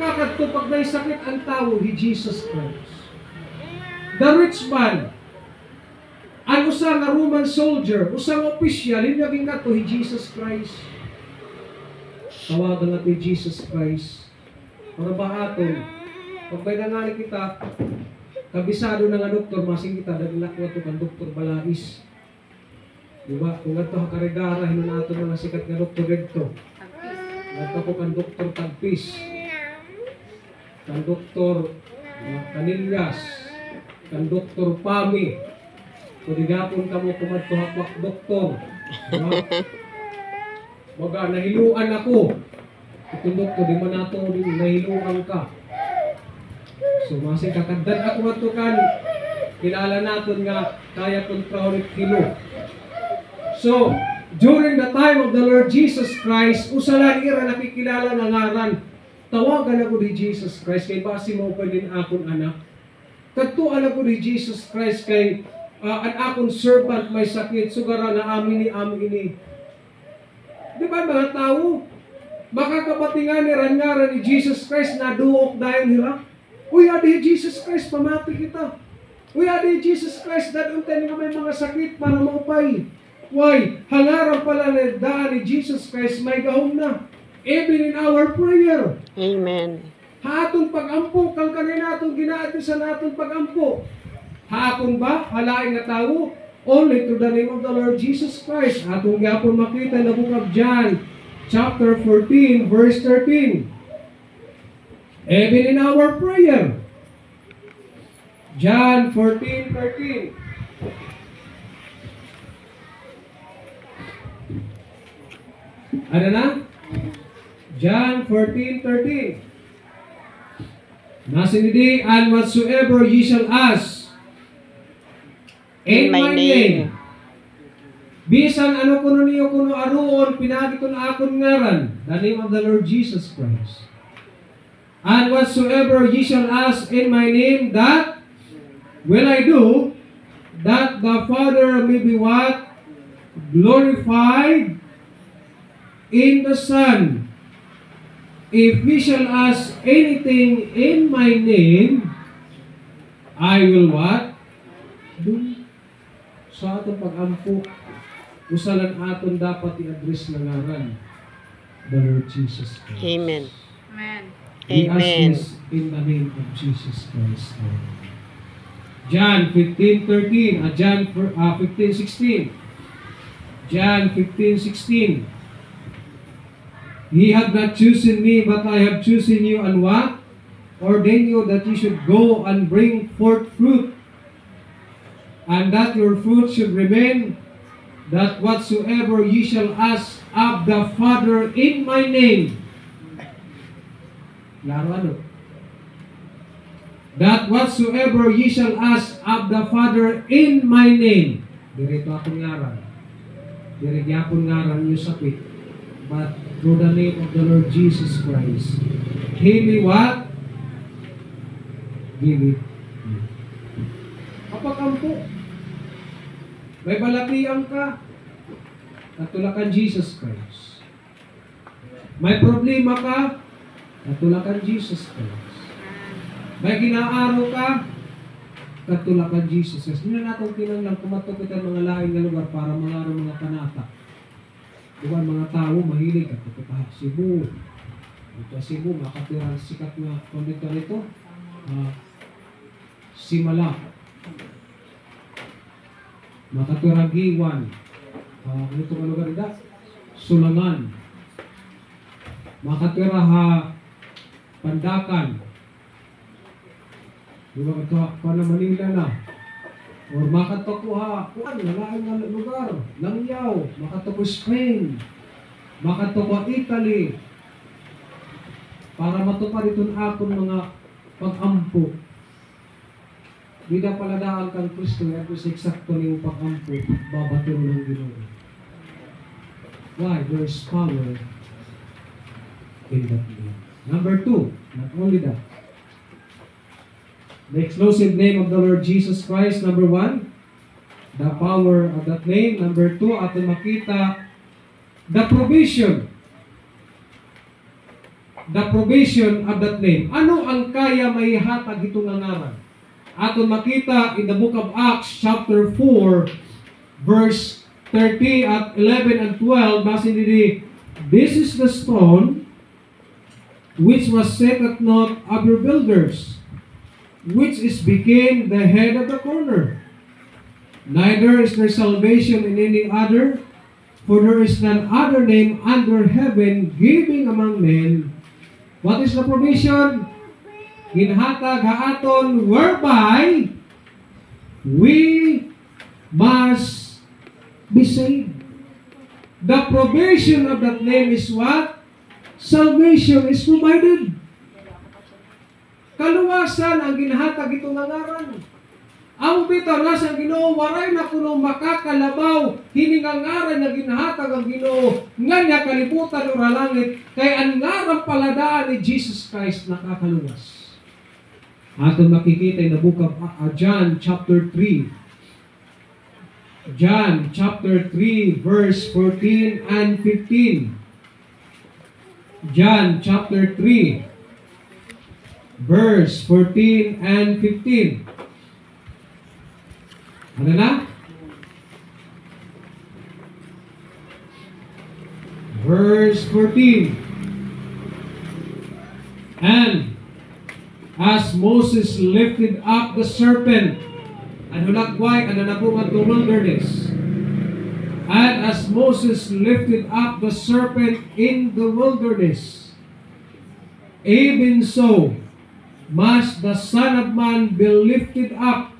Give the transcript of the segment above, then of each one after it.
kakadto pag may sakit ang tao, He Jesus Christ. The rich man, ang usa nga Roman soldier, usang opisyal, hindi naging kato, He Jesus Christ. Tawagan natin Jesus Christ. Para ba aton, pag may nangali kita, kabisado na nga doktor, masing kita, dagilak ko ito kang doktor Balais. Diba? Kung ito kakarigara, hinon nato mga sikat nga doktor dito. Nagka po kang doktor Tagpis, kang doktor Canillas, kang doktor Pami. Kung digapon ka mo kumadtuhakwak doktor. Diba? Baga, nahiluan ako. Itong doktor, di man nato, nahiluan ka. So, masing kakadad ako matukan, kilala natin nga, kaya kong chronic kilo. So, during the time of the Lord Jesus Christ, usalan ira nakikilala na ngaran, tawagan ako ni Jesus Christ, kay basi mo pa din akong anak. Katuan ako ni Jesus Christ, kay ang akong servant may sakit, sugara na amin ini. Di ba mga tao? Makakapatingan ni rangaran ni Jesus Christ na duok dahil nila. Uy, adi Jesus Christ, pamati kita. Uy, adi Jesus Christ, daduntan nga may mga sakit para maupay. Why? Hangaran pala na daan ni Jesus Christ, may gahom na. Even in our prayer. Amen. Haatong pag-ampo, kang kanina atong ginaati sa natong pag-ampo. Haakon ba? Halaing na tao? Only through the name of the Lord Jesus Christ. Atong yapon makita na book of John, chapter 14, verse 13. Even in our prayer. John 14:13. Ano na? John 14:13. Nasinidi, and whatsoever ye shall ask in my name. Bisan ano kuno niyo kuno aruon, pinagi ko na akon ngaran, the name of the Lord Jesus Christ. And whatsoever ye shall ask in my name, that will I do, that the Father may be what? Glorified in the Son. If we shall ask anything in my name, I will what? Do. Sa atong pag-ampo, usalan aton dapat i-address na ngaran, the Lord Jesus Christ. Amen. Amen. We ask Amen. this in the name of Jesus Christ. John 15:13, John 15:16. John 15:16. Ye have not chosen me, but I have chosen you, and what? Ordain you that you should go and bring forth fruit, and that your fruit should remain, that whatsoever ye shall ask of the Father in my name. Laro ano? That whatsoever ye shall ask of the Father in my name. Dirito akong ngaran. Dirigyapon ngaran yung sakit. But through the name of the Lord Jesus Christ, He may what? Give it. Kapakampo. May balatiang ka. Katulakan Jesus Christ. May problema ka. Katulakan Jesus Christ. May ginaaro ka. Katulakan Jesus Christ. Hindi na natin kinanglang kumatok kita mga laing na lugar para mga mga panata. Diba mga tao mahilig at ito pa Cebu. Ito Cebu, makatirang sikat na kondito nito. Simala. Makatirang Giwan. Ito ka lugar nila? Sulangan. Makatira Pandakan. Diba ito pa na Manila na. Or makatokuha, kuan, nalaang nga lugar, Langyaw, makatoko Spain, makatoko Italy, para matupad itong akong mga pag-ampo. Bida paladaan kang Kristo, ito sa eksakto niyong pag-ampo, babato ng Ginoo. Why? There's power in that name. Number 2, not only that, the exclusive name of the Lord Jesus Christ, number 1, the power of that name. Number 2, ato makita the provision. the provision of that name. Ano ang kaya may hatag itong ngaran? Aton makita in the book of Acts chapter 4 verse 30 at 11 and 12, basin diri, this is the stone which was set at naught of your builders, which is became the head of the corner. Neither is there salvation in any other, for there is none other name under heaven given among men. What is the provision? Ginhatag haaton whereby we must be saved. The provision of that name is what? Salvation is provided. Kaluwasan ang ginhatag itong ngaran. Ang bitaw na sa Ginoo waray na kuno makakalabaw hining ang ngaran nga ginhatag ang Ginoo nganya kalibutan ura langit kay ang ngaran paladaan ni Jesus Christ nakakaluwas. Aton makikita in the book of John chapter 3. John chapter 3 verse 14 and 15. John chapter 3 verse 14 and 15. Ano na? Verse 14. And as Moses lifted up the serpent, and hulagway and nanabungan to wilderness. And as Moses lifted up the serpent in the wilderness, even so must the Son of Man be lifted up.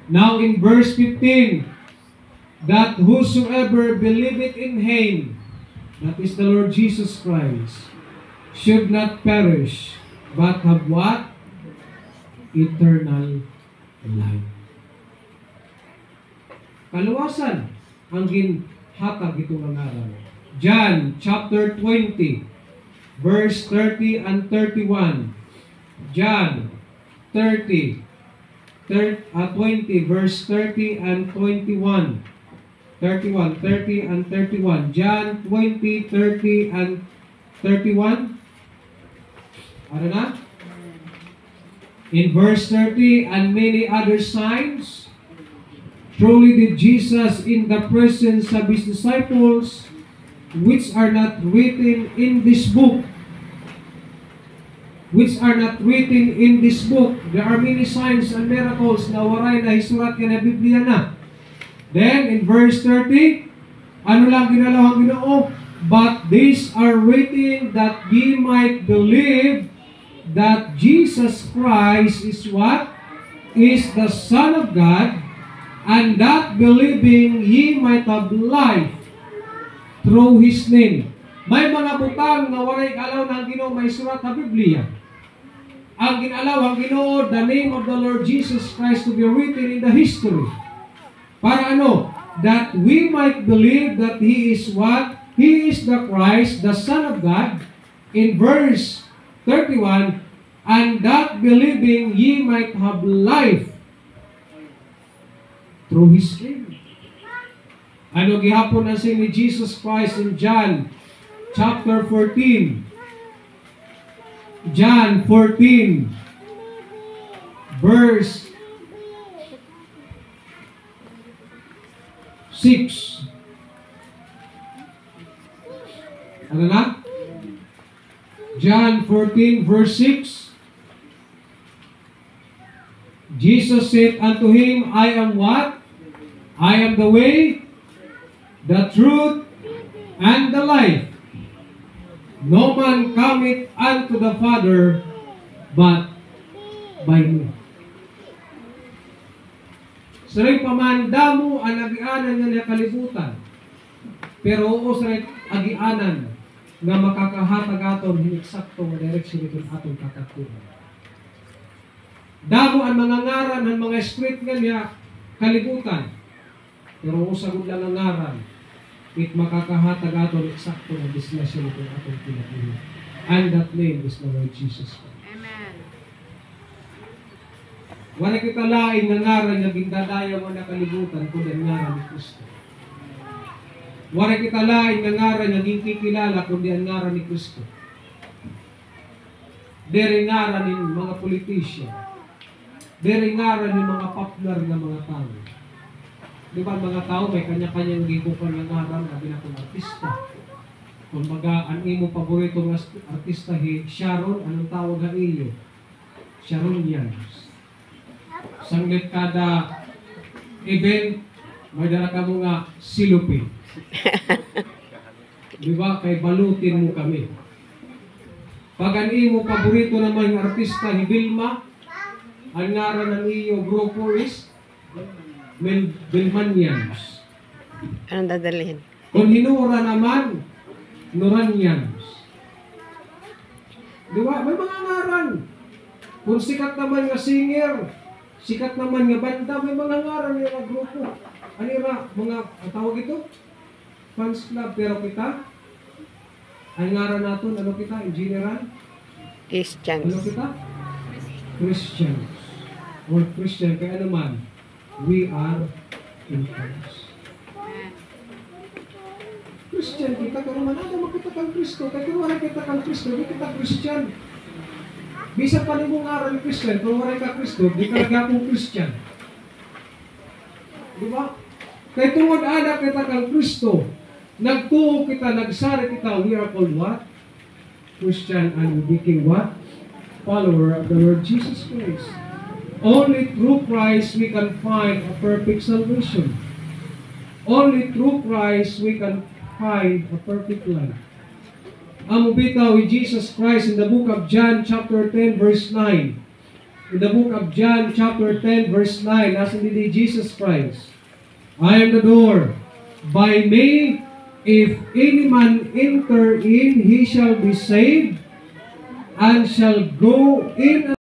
Now in verse 15, that whosoever believeth in him, that is the Lord Jesus Christ, should not perish, but have what? Eternal life. Kaluwasan ang ginhatag itong ngaran. John chapter 20 verse 30 and 31. John 20 verse 30 and 21. 30 and 31. John 20, 30 and 31. Ano na? In verse 30, and many other signs truly did Jesus in the presence of his disciples, which are not written in this book. Which are not written in this book. There are many signs and miracles na waray na hisurat ka na Biblia na. Then, in verse 30, ano lang ginalawang Ginoo? But these are written that ye might believe that Jesus Christ is what? Is the Son of God, and that believing ye might have life through His name. May mga butang na waray alaw ng Ginoo may surat na Biblia. Ang ginalaw ang Ginoo, the name of the Lord Jesus Christ to be written in the history. Para ano? That we might believe that He is what? He is the Christ, the Son of God. In verse 31, and that believing ye might have life through His name. Ano gihapon ang sin ni Jesus Christ in John chapter 14. John 14 verse 6. Ano na? John 14 verse 6. Jesus said unto him, I am what? I am the way, the truth, and the life. No man cometh unto the Father but by me. Saray pamandamo ang agianan nga nakalibutan. Pero oo saray agianan nga makakahatag aton hineksakto nga direksyon itong atong kakatuhan. Damo ang mga ngaran ng mga street nga niya kalibutan. Pero oo sagud lang ang ngaran, it makakahatag aton eksakto nga destinasyon itong atong kinabuhi. And that name is the Lord Jesus Christ. Amen. Wala kita lain nga ngaran nga gindadaya mo na kalibutan kundi ang ngaran ni Kristo. Wala kita lain nga ngaran nga gingkikilala kundi ang ngaran ni Kristo. Diri ngaran ng mga politician. Diri ngaran ng mga popular na mga tao. Di ba mga tao may kanya-kanyang gibukan ng ngaran na binakong artista. Kung baga, ang imo paborito ng artista Sharon, anong tawag ang iyo? Sharon yan. Sanglit kada event, may dala ka mo nga silupin. Di ba? Kay balutin mo kami. Pag ang imo paborito naman yung artista ni Vilma, ang ngaran ng iyo grupo is Vilmanians. Anong dadalhin? Kung hinura naman, Noranians. Di ba? May mga ngaran. Kung sikat naman nga singer, sikat naman nga banda, may mga ngaran nga grupo. Ano yung mga tawag ito? Fans club, pero kita, ang ngaran natin, ano kita, in general? Christians. Ano kita? Christians. Or Christian, kaya naman, we are in Christ. Christian kita, kung naman ano makita kang Kristo, kaya kung wala kita kang Kristo, di kita Christian. Bisa pa rin mong ngaran Christian, kung wala ka Kristo, di ka nagapong Christian. Di ba? Kaya tungod anak kita kang Kristo, nagtuo kita, nagsari kita, we are called what? Christian, and we became what? Follower of the Lord Jesus Christ. Only through Christ we can find a perfect salvation. Only through Christ we can find a perfect life. Ang bitaw with Jesus Christ in the book of John chapter 10 verse 9. In the book of John chapter 10 verse 9, nasa ni Jesus Christ. I am the door. By me, if any man enter in, he shall be saved, and shall go in